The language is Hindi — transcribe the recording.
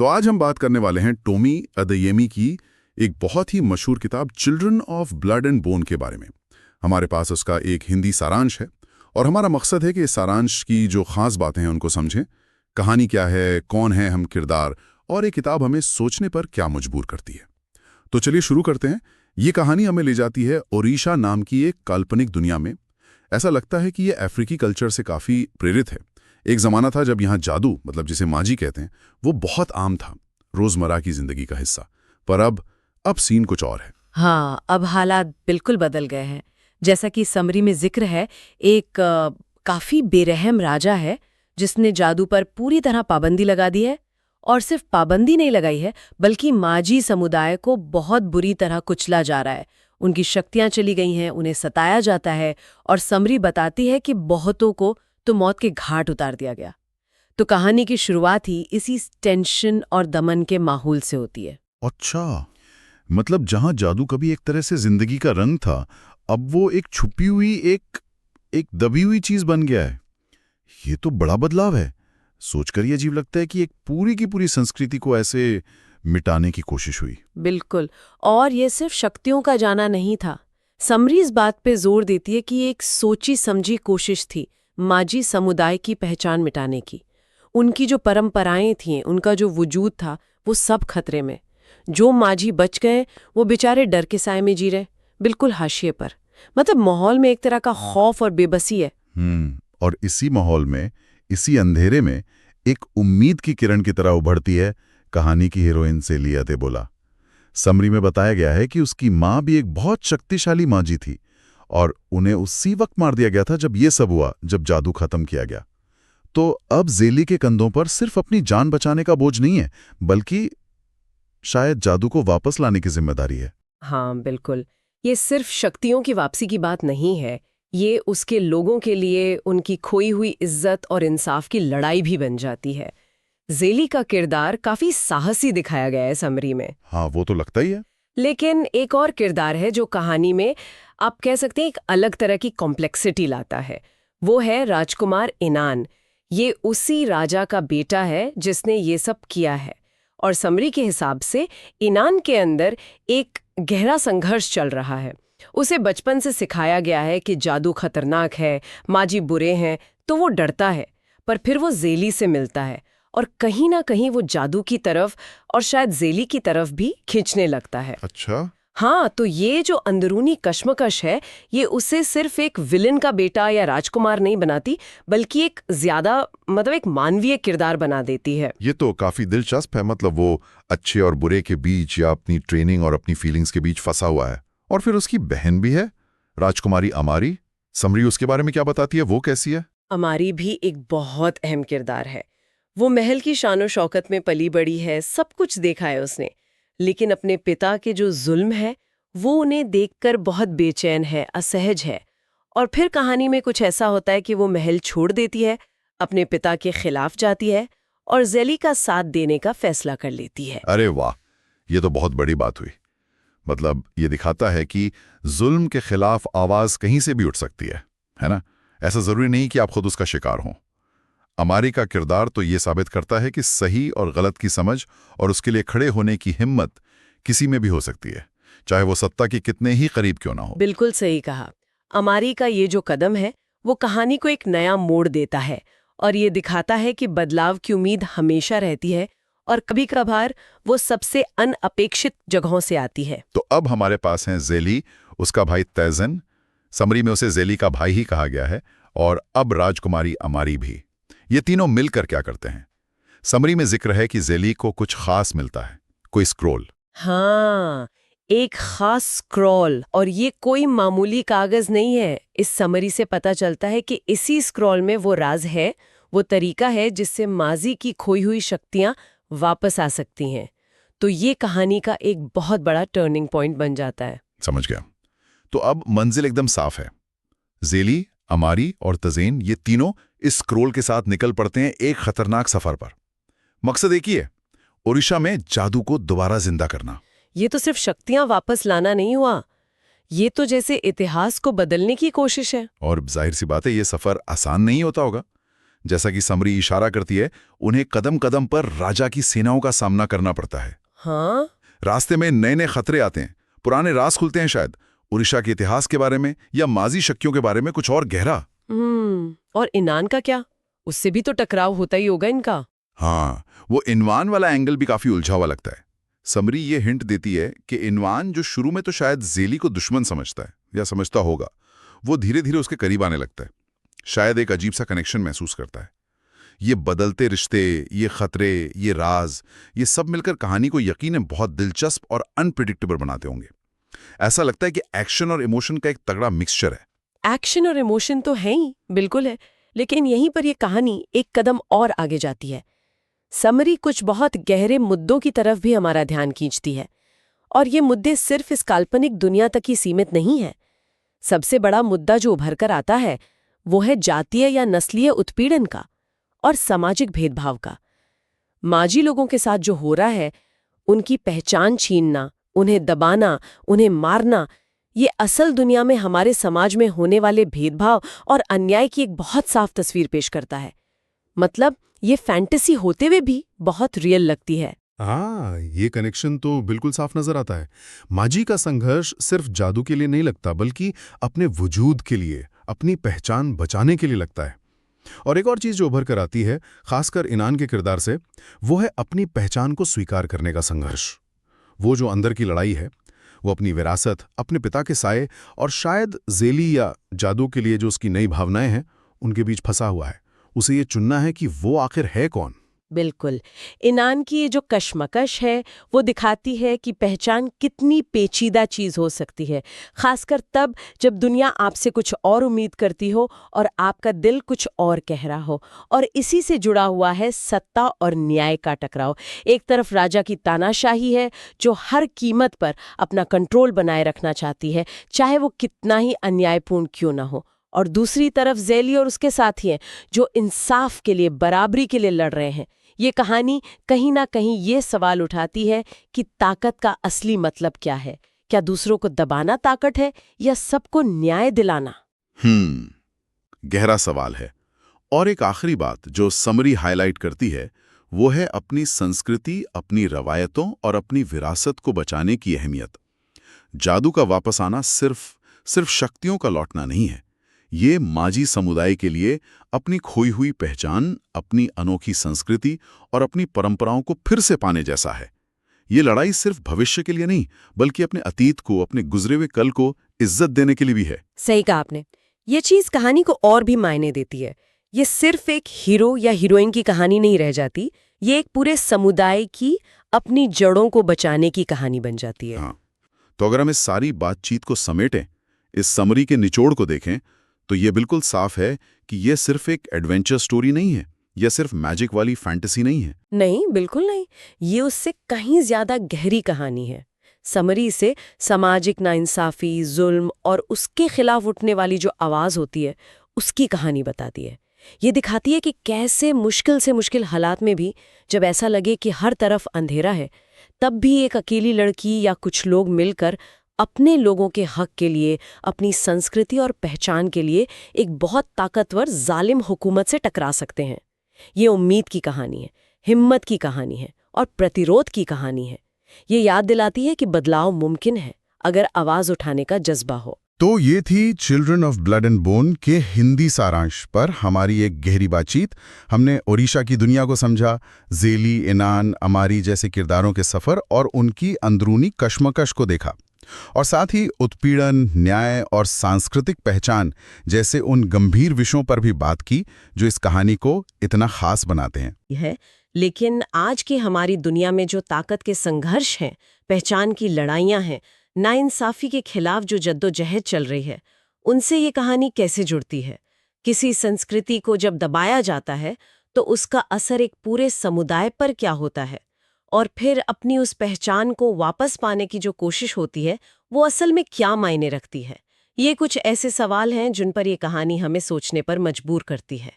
तो आज हम बात करने वाले हैं टोमी अदेयेमी की एक बहुत ही मशहूर किताब children of blood and bone के बारे में। हमारे पास उसका एक हिंदी सारांश है और हमारा मकसद है कि इस सारांश की जो खास बातें हैं उनको समझें। कहानी क्या है, कौन है हम किरदार, और ये किताब हमें सोचने पर क्या मजबूर करती है। तो चलिए शुरू करते हैं। ये कहानी हमें ले जाती है ओडिशा नाम की एक काल्पनिक दुनिया में। ऐसा लगता है कि ये अफ्रीकी कल्चर से काफ़ी प्रेरित है। एक ज़माना था जब यहाँ जादू, मतलब जिसे माजी कहते हैं, वो बहुत आम था, रोज़मर्रा की ज़िंदगी का हिस्सा। पर अब सीन कुछ और है। हाँ, अब हालात बिल्कुल बदल गए हैं। जैसा कि समरी में जिक्र है, एक काफी बेरहम राजा है जिसने जादू पर पूरी तरह पाबंदी लगा दी है। और सिर्फ पाबंदी नहीं लगाई है, बल्कि माजी समुदाय को बहुत बुरी तरह कुचला जा रहा है। उनकी शक्तियां चली गई हैं, उन्हें सताया जाता है, और समरी बताती है कि बहुतों को तो मौत के घाट उतार दिया गया। तो कहानी की शुरुआत ही इसी टेंशन और दमन के माहौल से होती है। अच्छा, मतलब जहाँ जादू कभी एक तरह से जिंदगी का रंग था, अब वो एक छुपी हुई, एक दबी हुई चीज बन गया है। ये तो बड़ा बदलाव है। सोचकर ये अजीब लगता है कि एक पूरी की पूरी संस्कृति को ऐसे मिटाने की कोशिश हुई। बिल्कुल, और ये सिर्फ शक्तियों का जाना नहीं था। समरी इस बात पे जोर देती है कि ये एक सोची समझी कोशिश थी माजी समुदाय की पहचान मिटाने की। उनकी जो परंपराएं थीं, उनका जो वजूद था, वो सब खतरे में। जो माजी बच गए वो बेचारे डर के साए में जी रहे, बिल्कुल हाशिए पर। मतलब माहौल में एक तरह का खौफ और बेबसी है। और इसी माहौल में, इसी अंधेरे में एक उम्मीद की किरण की तरह उभरती है कहानी की हीरोइन सेलिया देबोला। समरी में बताया गया है कि उसकी माँ भी एक बहुत शक्तिशाली माजी थी और उन्हें उसी वक्त मार दिया गया था जब ये सब हुआ, जब जादू खत्म किया गया। तो अब जेली के कंधों पर सिर्फ अपनी जान बचाने का बोझ नहीं है, बल्कि शायद जादू को वापस लाने की जिम्मेदारी है। हाँ बिल्कुल, ये सिर्फ शक्तियों की वापसी की बात नहीं है, ये उसके लोगों के लिए उनकी खोई हुई इज्जत और इंसाफ की लड़ाई भी बन जाती है। जेली का किरदार काफी साहसी दिखाया गया है समरी में। हाँ, वो तो लगता ही है। लेकिन एक और किरदार है जो कहानी में आप कह सकते हैं एक अलग तरह की कॉम्प्लेक्सिटी लाता है। वो है राजकुमार इनान। ये उसी राजा का बेटा है जिसने ये सब किया है। और समरी के हिसाब से इनान के अंदर एक गहरा संघर्ष चल रहा है। उसे बचपन से सिखाया गया है कि जादू खतरनाक है, माजी बुरे हैं, तो वो डरता है। पर फिर वो जेली से मिलता है और कहीं ना कहीं वो जादू की तरफ और शायद जेली की तरफ भी खींचने लगता है। अच्छा। हाँ, तो ये जो अंदरूनी कश्मकश है, ये उसे सिर्फ एक विलन का बेटा या राजकुमार नहीं बनाती, बल्कि एक ज्यादा एक मानवीय किरदार बना देती है। ये तो काफी दिलचस्प है। मतलब वो अच्छे और बुरे के बीच, या अपनी ट्रेनिंग और अपनी फीलिंग्स के बीच फंसा हुआ है। और फिर उसकी बहन भी है, राजकुमारी अमारी। समरी उसके बारे में क्या बताती है, वो कैसी है? अमारी भी एक बहुत अहम किरदार है। वो महल की शानो शौकत में पली बड़ी है, सब कुछ देखा है उसने, लेकिन अपने पिता के जो जुल्म है वो उन्हें देखकर बहुत बेचैन है, असहज है। और फिर कहानी में कुछ ऐसा होता है कि वो महल छोड़ देती है, अपने पिता के खिलाफ जाती है और जेली का साथ देने का फैसला कर लेती है। अरे वाह, ये तो बहुत बड़ी बात हुई। मतलब ये दिखाता है कि जुल्म के खिलाफ आवाज कहीं से भी उठ सकती है ना? ऐसा जरूरी नहीं कि आप खुद उसका शिकार हों। अमारी का किरदार तो ये साबित करता है कि सही और गलत की समझ और उसके लिए खड़े होने की हिम्मत किसी में भी हो सकती है, चाहे वो सत्ता के कितने ही करीब क्यों ना हो। बिल्कुल सही कहा। अमारी का ये जो कदम है वो कहानी को एक नया मोड़ देता है और ये दिखाता है कि बदलाव की उम्मीद हमेशा रहती है और कभी कभार वो सबसे अनअपेक्षित जगहों से आती है। तो अब हमारे पास हैं जेली, उसका भाई तैजन, समरी में उसे जेली का भाई ही कहा गया है, और अब राजकुमारी अमारी भी। ये तीनों मिलकर क्या करते हैं? समरी में जिक्र है कि जेली को कुछ खास मिलता है, कोई स्क्रोल। हाँ, एक खास स्क्रॉल, और ये कोई मामूली कागज नहीं है। इस समरी से पता चलता है कि इसी स्क्रॉल में वो राज है, वो तरीका है जिससे माजी की खोई हुई शक्तियां वापस आ सकती हैं। तो ये कहानी का एक बहुत बड़ा टर्निंग पॉइंट बन जाता है। समझ गया। तो अब मंजिल एकदम साफ है। जेली, अमारी और तजेन, ये तीनों इस स्क्रोल के साथ निकल पड़ते हैं एक खतरनाक सफर पर। मकसद एक ही है, ओडिशा में जादू को दोबारा जिंदा करना। ये तो सिर्फ शक्तियां वापस लाना नहीं हुआ, ये तो जैसे इतिहास को बदलने की कोशिश है। और जाहिर सी बात है, ये सफर आसान नहीं होता होगा। जैसा कि समरी इशारा करती है, उन्हें कदम कदम पर राजा की सेनाओं का सामना करना पड़ता है। हाँ, रास्ते में नए नए खतरे आते हैं, पुराने राज खुलते हैं, शायद उड़ीसा के इतिहास के बारे में या माजी शक्तियों के बारे में कुछ और गहरा। और इनान का क्या? उससे भी तो टकराव होता ही होगा इनका। हाँ, वो इनवान वाला एंगल भी काफी उलझा हुआ लगता है। समरी ये हिंट देती है कि इनवान, जो शुरू में तो शायद ज़ेली को दुश्मन समझता है या समझता होगा, वो धीरे धीरे उसके करीब आने लगता है। शायद एक अजीब सा कनेक्शन महसूस करता है। ये बदलते रिश्ते, ये खतरे, ये राज, ये सब मिलकर कहानी को यकीनन बहुत दिलचस्प और अनप्रिडिक्टेबल बनाते होंगे। ऐसा लगता है कि एक्शन और इमोशन का एक तगड़ा मिक्सचर है। एक्शन और इमोशन तो है ही, बिल्कुल है, लेकिन यहीं पर यह कहानी एक कदम और आगे जाती है। समरी कुछ बहुत गहरे मुद्दों की तरफ भी हमारा ध्यान खींचती है, और ये मुद्दे सिर्फ इस काल्पनिक दुनिया तक ही सीमित नहीं है। सबसे बड़ा मुद्दा जो उभर कर आता है वो है जातीय या नस्लीय उत्पीड़न का और सामाजिक भेदभाव का। माजी लोगों के साथ जो हो रहा है, उनकी पहचान छीनना, उन्हें दबाना, उन्हें मारना, ये असल दुनिया में हमारे समाज में होने वाले भेदभाव और अन्याय की एक बहुत साफ तस्वीर पेश करता है। मतलब ये फैंटेसी होते हुए भी बहुत रियल लगती है। हाँ, ये कनेक्शन तो बिल्कुल साफ नजर आता है। माजी का संघर्ष सिर्फ जादू के लिए नहीं लगता, बल्कि अपने वजूद के लिए, अपनी पहचान बचाने के लिए लगता है। और एक और चीज जो उभर कर आती है, खासकर इनान के किरदार से, वो है अपनी पहचान को स्वीकार करने का संघर्ष। वो जो अंदर की लड़ाई है, वो अपनी विरासत, अपने पिता के साये और शायद ज़ेली या जादू के लिए जो उसकी नई भावनाएं हैं, उनके बीच फंसा हुआ है। उसे ये चुनना है कि वो आखिर है कौन। बिल्कुल, इनान की ये जो कश्मकश है वो दिखाती है कि पहचान कितनी पेचीदा चीज हो सकती है, खासकर तब जब दुनिया आपसे कुछ और उम्मीद करती हो और आपका दिल कुछ और कह रहा हो। और इसी से जुड़ा हुआ है सत्ता और न्याय का टकराव। एक तरफ राजा की तानाशाही है जो हर कीमत पर अपना कंट्रोल बनाए रखना चाहती है, चाहे वो कितना ही अन्यायपूर्ण क्यों ना हो। और दूसरी तरफ ज़ेली और उसके साथी हैं जो इंसाफ के लिए, बराबरी के लिए लड़ रहे हैं। ये कहानी कहीं ना कहीं ये सवाल उठाती है कि ताकत का असली मतलब क्या है? क्या दूसरों को दबाना ताकत है या सबको न्याय दिलाना? गहरा सवाल है। और एक आखिरी बात जो समरी हाईलाइट करती है, वो है अपनी संस्कृति, अपनी रवायतों और अपनी विरासत को बचाने की अहमियत। जादू का वापस आना सिर्फ शक्तियों का लौटना नहीं है। ये माजी समुदाय के लिए अपनी खोई हुई पहचान, अपनी अनोखी संस्कृति और अपनी परंपराओं को फिर से पाने जैसा है। ये लड़ाई सिर्फ भविष्य के लिए नहीं, बल्कि अपने अतीत को, अपने गुजरे हुए कल को इज्जत देने के लिए भी है। सही कहा आपने। ये चीज कहानी को और भी मायने देती है। ये सिर्फ एक हीरो या हीरोइन की कहानी नहीं रह जाती, ये एक पूरे समुदाय की अपनी जड़ों को बचाने की कहानी बन जाती है। हाँ, तो अगर हम इस सारी बातचीत को समेटें, इस समरी के निचोड़ को देखें, तो ये बिल्कुल साफ है कि ये सिर्फ एक एडवेंचर स्टोरी नहीं है, यह सिर्फ मैजिक वाली फैंटेसी नहीं है। नहीं, बिल्कुल नहीं। ये उससे कहीं ज्यादा गहरी कहानी है। समरी से सामाजिक नाइंसाफी, जुल्म और उसके खिलाफ उठने वाली जो आवाज होती है, उसकी कहानी बताती है। ये दिखाती है कि कैसे मुश्किल से मुश्किल हालात में भी, जब ऐसा लगे कि हर तरफ अंधेरा है, तब भी एक अकेली लड़की या कुछ लोग मिलकर अपने लोगों के हक के लिए, अपनी संस्कृति और पहचान के लिए एक बहुत ताकतवर जालिम हुकूमत से टकरा सकते हैं। ये उम्मीद की कहानी है, हिम्मत की कहानी है और प्रतिरोध की कहानी है। ये याद दिलाती है कि बदलाव मुमकिन है अगर आवाज उठाने का जज्बा हो। तो ये थी children of blood and bone के हिंदी सारांश पर हमारी एक गहरी बातचीत। हमने ओडिशा की दुनिया को समझा, ज़ेली, इनान, अमारी जैसे किरदारों के सफ़र और उनकी अंदरूनी कश्मकश को देखा, और साथ ही उत्पीड़न, न्याय और सांस्कृतिक पहचान जैसे उन गंभीर विषयों पर भी बात की जो इस कहानी को इतना खास बनाते हैं। लेकिन आज की हमारी दुनिया में जो ताकत के संघर्ष हैं, पहचान की लड़ाइयां हैं, नाइंसाफी के खिलाफ जो जद्दोजहद चल रही है, उनसे ये कहानी कैसे जुड़ती है? किसी संस्कृति को जब दबाया जाता है तो उसका असर एक पूरे समुदाय पर क्या होता है? और फिर अपनी उस पहचान को वापस पाने की जो कोशिश होती है, वो असल में क्या मायने रखती है? ये कुछ ऐसे सवाल हैं जिन पर ये कहानी हमें सोचने पर मजबूर करती है।